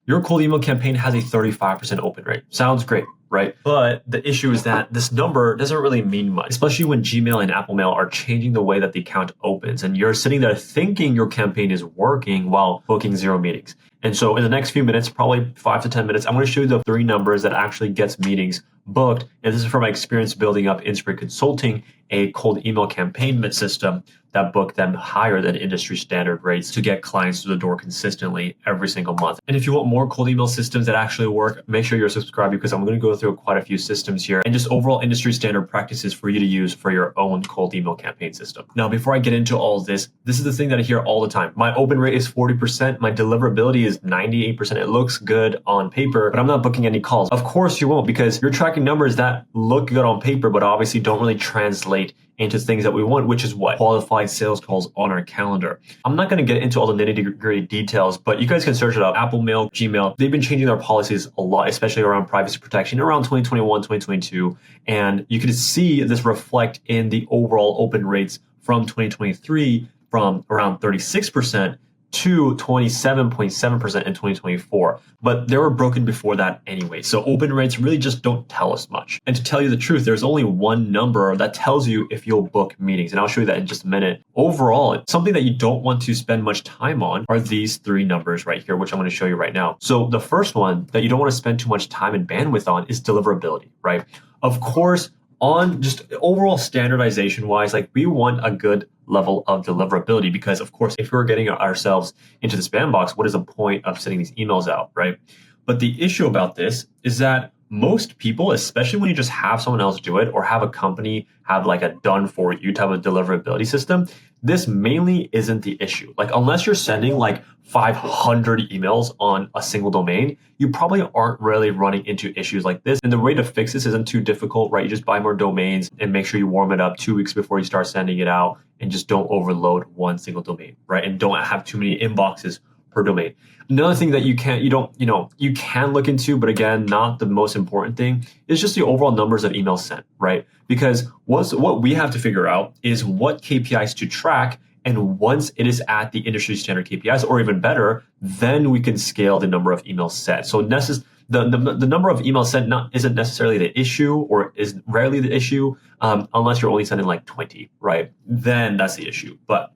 your cold email campaign has a 35% open rate. Sounds great, right? But the issue is that this number doesn't really mean much, especially when Gmail and Apple Mail are changing the way that the account opens. And you're sitting there thinking your campaign is working while booking 0 meetings. And so in the next few minutes, probably 5 to 10 minutes, I'm going to show you the 3 numbers that actually gets meetings booked. And this is from my experience building up Inspire Consulting, a cold email campaign system that booked them higher than industry standard rates to get clients to the door consistently every single month. And if you want more cold email systems that actually work, make sure you're subscribed because I'm going to go through quite a few systems here and just overall industry standard practices for you to use for your own cold email campaign system. Now, before I get into all this is the thing that I hear all the time. My open rate is 40%. My deliverability is 98%. It looks good on paper, but I'm not booking any calls. Of course you won't, because you're tracking numbers that look good on paper, but obviously don't really translate into things that we want, which is what? Qualified sales calls on our calendar. I'm not going to get into all the nitty-gritty details, but you guys can search it up. Apple Mail, Gmail, they've been changing their policies a lot, especially around privacy protection around 2021, 2022. And you can see this reflect in the overall open rates from 2023 from around 36% to 27.7% in 2024. But they were broken before that anyway. So open rates really just don't tell us much. And to tell you the truth, there's only one number that tells you if you'll book meetings. And I'll show you that in just a minute. Overall, something that you don't want to spend much time on are these 3 numbers right here, which I'm going to show you right now. So the first one that you don't want to spend too much time and bandwidth on is deliverability, right? Of course, on just overall standardization wise, like we want a good level of deliverability, because of course, if we're getting ourselves into the spam box, what is the point of sending these emails out, right? But the issue about this is that most people, especially when you just have someone else do it or have a company have like a done for you type of deliverability system, this mainly isn't the issue. Like unless you're sending like 500 emails on a single domain, you probably aren't really running into issues like this. And the way to fix this isn't too difficult, right? You just buy more domains and make sure you warm it up 2 weeks before you start sending it out, and just don't overload one single domain, right? And don't have too many inboxes per domain. Another thing that you can look into, but again, not the most important thing, is just the overall numbers of emails sent, right? Because what we have to figure out is what KPIs to track. And once it is at the industry standard KPIs, or even better, then we can scale the number of emails sent. So the number of emails sent isn't necessarily the issue, or is rarely the issue, unless you're only sending like 20, right? Then that's the issue. But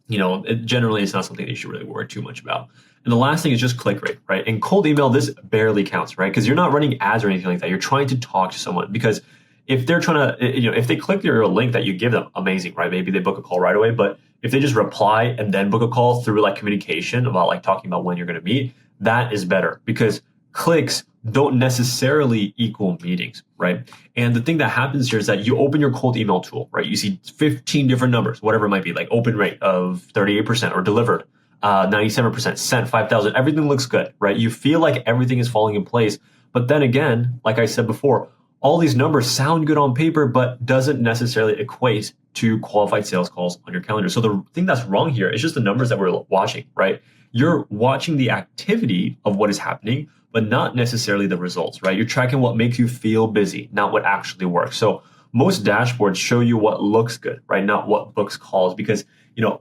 generally it's not something that you should really worry too much about. And the last thing is just click rate, right? In cold email, this barely counts, right? Because you're not running ads or anything like that. You're trying to talk to someone, because if they're trying to, if they click your link that you give them, amazing, right? Maybe they book a call right away. But if they just reply and then book a call through like communication about like talking about when you're going to meet, that is better, because clicks don't necessarily equal meetings, right? And the thing that happens here is that you open your cold email tool, right? You see 15 different numbers, whatever it might be, like open rate of 38% or delivered, 97%, sent 5,000. Everything looks good, right? You feel like everything is falling in place. But then again, like I said before, all these numbers sound good on paper, but doesn't necessarily equate to qualified sales calls on your calendar. So the thing that's wrong here is just the numbers that we're watching, right? You're watching the activity of what is happening, but not necessarily the results, right? You're tracking what makes you feel busy, not what actually works. So most dashboards show you what looks good, right? Not what books calls, because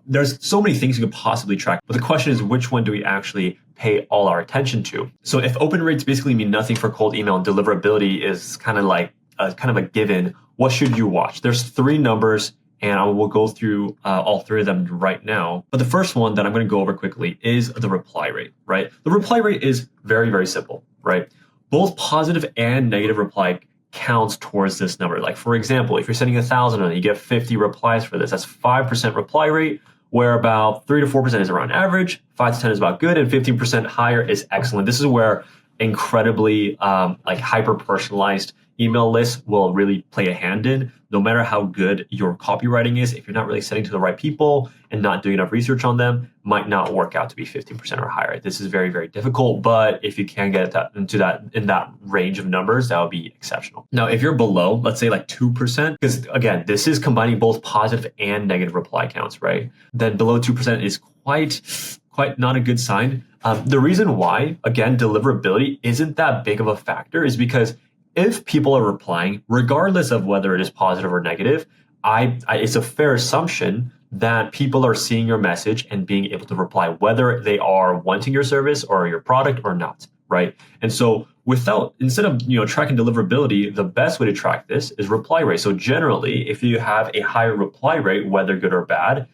there's so many things you could possibly track. But the question is, which one do we actually pay all our attention to? So if open rates basically mean nothing for cold email and deliverability is kind of a given, what should you watch? There's 3 numbers, and I will go through all 3 of them right now. But the first one that I'm going to go over quickly is the reply rate, right? The reply rate is very, very simple, right? Both positive and negative reply counts towards this number. Like for example, if you're sending 1,000 and you get 50 replies for this, that's 5% reply rate, where about 3 to 4% is around average, 5 to 10 is about good, and 15% higher is excellent. This is where incredibly hyper personalized email lists will really play a hand in. No matter how good your copywriting is, if you're not really sending to the right people and not doing enough research on them, might not work out to be 15% or higher. This is very, very difficult, but if you can get in that range of numbers, that would be exceptional. Now, if you're below, let's say like 2%, because again, this is combining both positive and negative reply counts, right? Then below 2% is quite not a good sign. The reason why, again, deliverability isn't that big of a factor is because if people are replying, regardless of whether it is positive or negative, it's a fair assumption that people are seeing your message and being able to reply, whether they are wanting your service or your product or not, right? And so instead of tracking deliverability, the best way to track this is reply rate. So generally, if you have a higher reply rate, whether good or bad,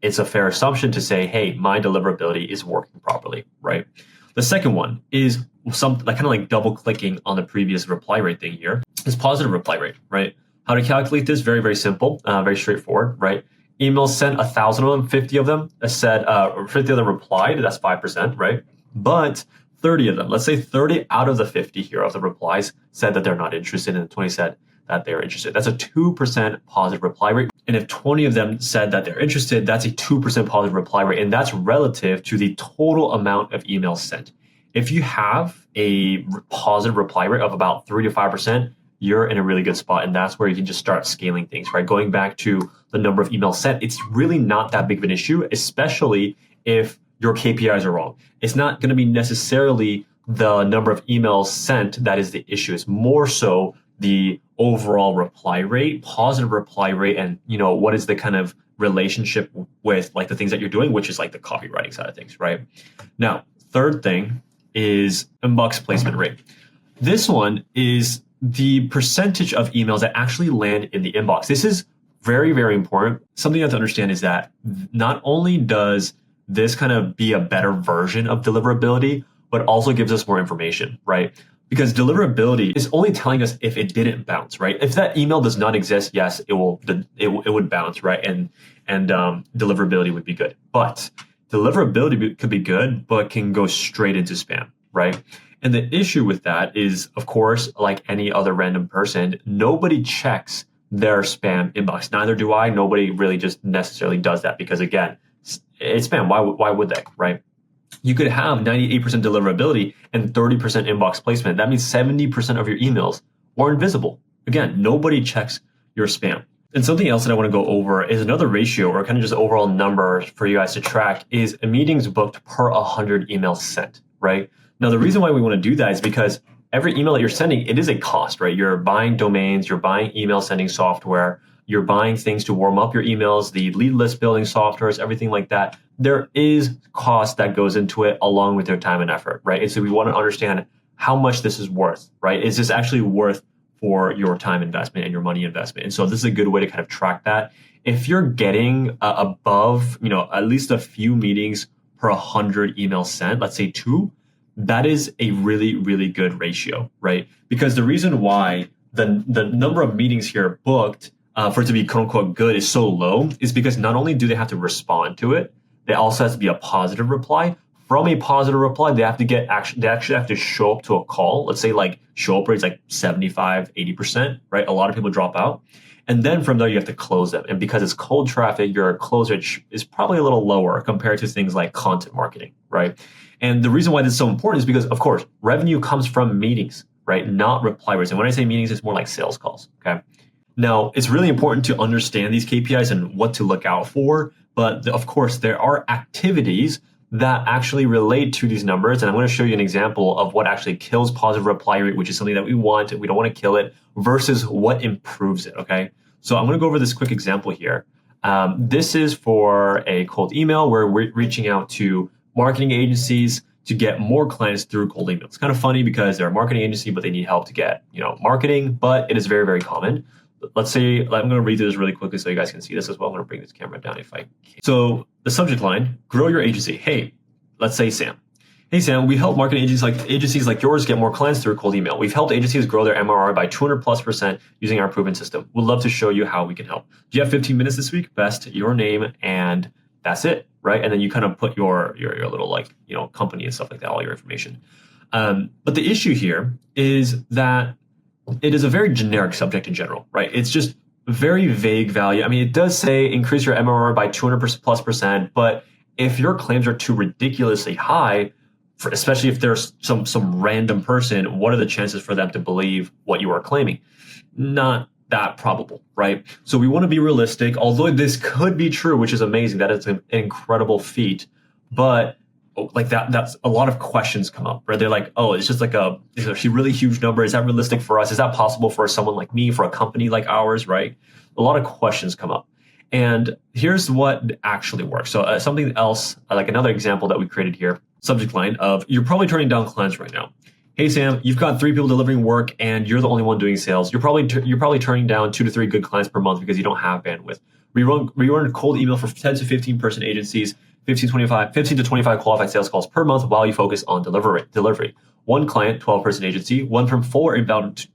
it's a fair assumption to say, hey, my deliverability is working properly, right? The second one is like double clicking on the previous reply rate thing here is positive reply rate, right? How to calculate this? Very, very simple, very straightforward, right? Emails sent 1,000 of them, 50 of them said, 50 of them replied. That's 5%, right? But 30 of them, let's say 30 out of the 50 here of the replies said that they're not interested, and 20 said that they're interested. That's a 2% positive reply rate. And if 20 of them said that they're interested, that's a 2% positive reply rate. And that's relative to the total amount of emails sent. If you have a positive reply rate of about 3 to 5%, you're in a really good spot. And that's where you can just start scaling things, right? Going back to the number of emails sent, it's really not that big of an issue, especially if your KPIs are wrong. It's not going to be necessarily the number of emails sent that is the issue. It's more so the overall reply rate, positive reply rate, and what is the kind of relationship with like the things that you're doing, which is like the copywriting side of things, right? Now, third thing is inbox placement rate. This one is the percentage of emails that actually land in the inbox. This is very, very important. Something you have to understand is that not only does this kind of be a better version of deliverability, but also gives us more information, right? Because deliverability is only telling us if it didn't bounce, right? If that email does not exist, yes, it would bounce, right? And deliverability would be good. But deliverability could be good, but can go straight into spam, right? And the issue with that is, of course, like any other random person, nobody checks their spam inbox. Neither do I. Nobody really just necessarily does that because, again, it's spam. Why would they, right? You could have 98% deliverability and 30% inbox placement. That means 70% of your emails are invisible. Again, nobody checks your spam. And something else that I want to go over is another ratio or kind of just overall number for you guys to track is meetings booked per 100 emails sent, right? Now, the reason why we want to do that is because every email that you're sending, it is a cost, right? You're buying domains, you're buying email sending software, you're buying things to warm up your emails, the lead list building softwares, everything like that. There is cost that goes into it along with your time and effort, right? And so we want to understand how much this is worth, right? Is this actually worth for your time investment and your money investment? And so this is a good way to kind of track that. If you're getting above, at least a few meetings per 100 emails sent, let's say 2, that is a really, really good ratio, right? Because the reason why the number of meetings here booked for it to be quote unquote good is so low is because not only do they have to respond to it, they also has to be a positive reply. From a positive reply, they actually have to show up to a call. Let's say like show up rate's like 75, 80%, right? A lot of people drop out. And then from there, you have to close them. And because it's cold traffic, your close rate is probably a little lower compared to things like content marketing, right? And the reason why this is so important is because, of course, revenue comes from meetings, right? Not reply rates. And when I say meetings, it's more like sales calls, okay? Now, it's really important to understand these KPIs and what to look out for. But of course, there are activities that actually relate to these numbers. And I'm going to show you an example of what actually kills positive reply rate, which is something that we want. We don't want to kill it versus what improves it, okay? So I'm going to go over this quick example here. This is for a cold email where we're reaching out to marketing agencies to get more clients through cold email. It's kind of funny because they're a marketing agency, but they need help to get, marketing, but it is very, very common. Let's say, I'm going to read through this really quickly so you guys can see this as well. I'm going to bring this camera down if I can. So the subject line, grow your agency. Hey, let's say Sam. Hey, Sam, we help marketing agencies like yours get more clients through cold email. We've helped agencies grow their MRR by 200+% using our proven system. We'd love to show you how we can help. Do you have 15 minutes this week? Best, your name, and that's it, right? And then you kind of put your little company and stuff like that, all your information. But the issue here is that it is a very generic subject in general, right? It's just very vague value. I mean, it does say increase your MRR by 200+%, but if your claims are too ridiculously high, especially if there's some random person, what are the chances for them to believe what you are claiming? Not that probable, right? So we want to be realistic, although this could be true, which is amazing. That is an incredible feat, but like that's a lot of questions come up, right? They're like, oh, it's just like a really huge number. Is that realistic for us? Is that possible for someone like me, for a company like ours, right? A lot of questions come up. And here's what actually works. So something else, like another example that we created here, subject line of, you're probably turning down clients right now. Hey, Sam, you've got 3 people delivering work and you're the only one doing sales. You're probably turning down 2 to 3 good clients per month because you don't have bandwidth. We run cold email for 10 to 15 person agencies, 15 to 25 qualified sales calls per month while you focus on delivery. 1 client, 12 person agency, 1 from 4 inbound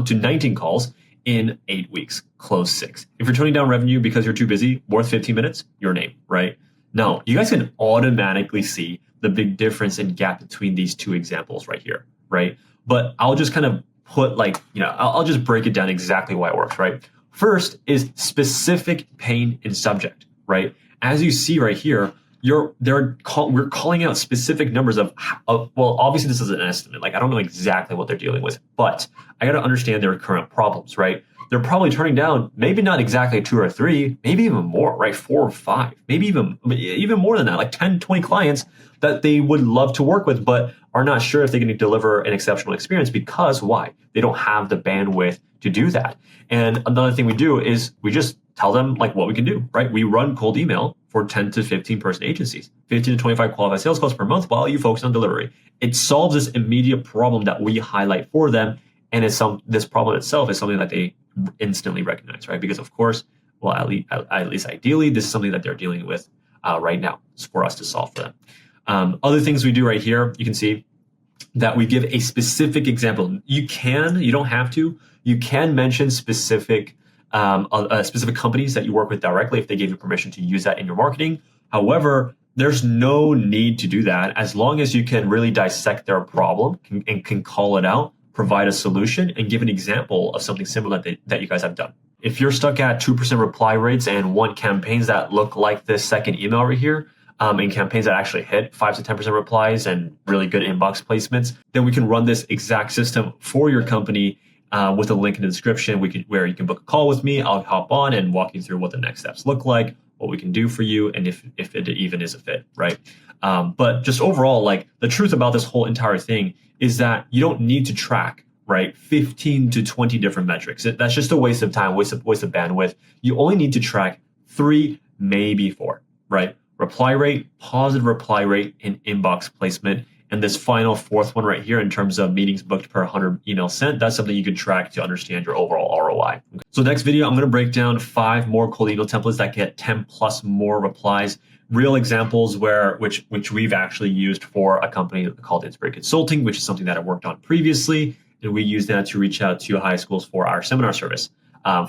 to 19 calls in 8 weeks, close 6. If you're turning down revenue because you're too busy, worth 15 minutes, your name, right? Now, you guys can automatically see the big difference and gap between these 2 examples right here, right? But I'll just kind of put I'll just break it down exactly why it works, right? First is specific pain in subject, right? As you see right here, we're calling out specific numbers of well, obviously this is an estimate. Like I don't know exactly what they're dealing with, but I got to understand their current problems, right? They're probably turning down maybe not exactly 2 or 3, maybe even more, right? 4 or 5, maybe even more than that, like 10, 20 clients that they would love to work with, but are not sure if they can deliver an exceptional experience because why? They don't have the bandwidth to do that. And another thing we do is we just tell them like what we can do, right? We run cold email for 10 to 15 person agencies, 15 to 25 qualified sales calls per month while you focus on delivery. It solves this immediate problem that we highlight for them. And this problem itself is something that they instantly recognize, right? Because of course, well, at least ideally, this is something that they're dealing with right now. It's for us to solve for them. Other things we do right here, you can see that we give a specific example. You don't have to, you can mention specific companies that you work with directly if they gave you permission to use that in your marketing. However, there's no need to do that as long as you can really dissect their problem and can call it out, provide a solution, and give an example of something similar that you guys have done. If you're stuck at 2% reply rates and want campaigns that look like this second email right here, and campaigns that actually hit 5 to 10% replies and really good inbox placements, then we can run this exact system for your company with a link in the description where you can book a call with me. I'll hop on and walk you through what the next steps look like, what we can do for you, and if it even is a fit, right? But just overall, like the truth about this whole entire thing is that you don't need to track, right, 15 to 20 different metrics. That's just a waste of time, waste of bandwidth. You only need to track 3, maybe 4, right? Reply rate, positive reply rate, and inbox placement. And this final 4th one right here in terms of meetings booked per 100 emails sent, that's something you can track to understand your overall ROI. So next video, I'm going to break down 5 more cold email templates that get 10 plus more replies. Real examples which we've actually used for a company called Inspired Consulting, which is something that I worked on previously. And we use that to reach out to high schools for our seminar service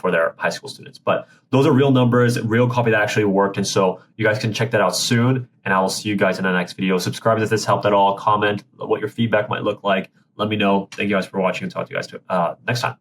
for their high school students. But those are real numbers, real copy that actually worked. And so you guys can check that out soon. And I will see you guys in the next video. Subscribe if this helped at all. Comment what your feedback might look like. Let me know. Thank you guys for watching and talk to you guys next time.